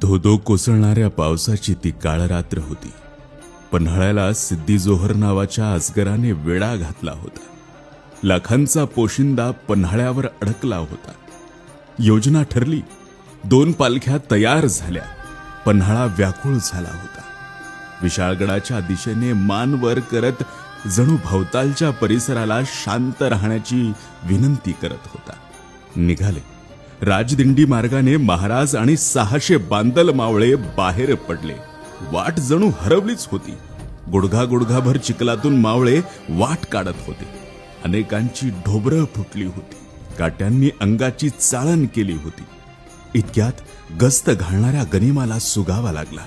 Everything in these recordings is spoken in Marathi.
धोधो कोसळणाऱ्या पावसाची ती काळ रात्र होती. पन्हाळ्याला सिद्धी जोहर नावाच्या अजगराने वेढा घातला होता. लाखांचा पोशिंदा पन्हाळ्यावर अडकला होता. योजना ठरली. 2 पालख्या तयार झाल्या. पन्हाळा व्याकुळ झाला होता. विशाळगडाच्या दिशेने मान वर करत जणू भवतालच्या परिसराला शांत राहण्याची विनंती करत होता. निघाले. राजदिंडी मार्गाने महाराज आणि 600 बांदल मावळे बाहेर पडले. वाट जणू हरवलीच होती. गुडघा गुडघाभर चिखलातून मावळे वाट काढत होते. अनेकांची ढोबरं फुटली होती. काट्यांनी अंगाची चाळण केली होती. इतक्यात गस्त घालणाऱ्या गनिमाला सुगावा लागला.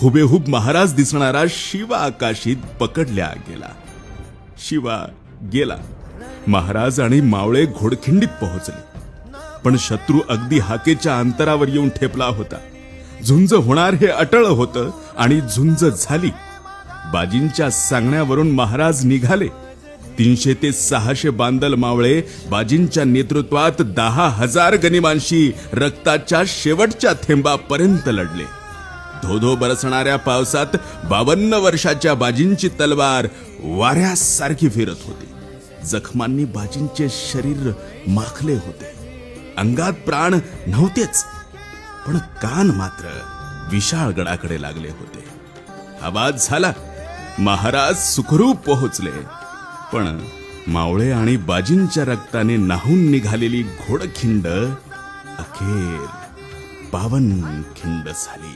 हुबेहूब महाराज दिसणारा शिवा आकाशीत पकडल्या गेला. शिवा गेला. महाराज आणि मावळे घोडखिंडीत पोहोचले. पण शत्रू अगदी हाकेच्या अंतरावर येऊन ठेपला होता. झुंज होणार हे अटळ होतं आणि झुंज झाली. बाजींच्या सांगण्यावरून महाराज निघाले. 300 ते 600 बांदल मावळे बाजींच्या नेतृत्वात 10,000 गनिमांशी रक्ताच्या शेवटच्या थेंबापर्यंत लढले. धोधो बरसणाऱ्या पावसात 52 वर्षाच्या बाजींची तलवार वाऱ्यासारखी फिरत होती. जखमांनी बाजींचे शरीर माखले होते. अंगात प्राण नव्हतेच, पण कान मात्र विशाळगडाकडे लागले होते. आवाज झाला. महाराज सुखरूप पोहोचले. पण मावळे आणि बाजींच्या रक्ताने नाहून निघालेली घोडखिंड अखेर पावनखिंड झाली.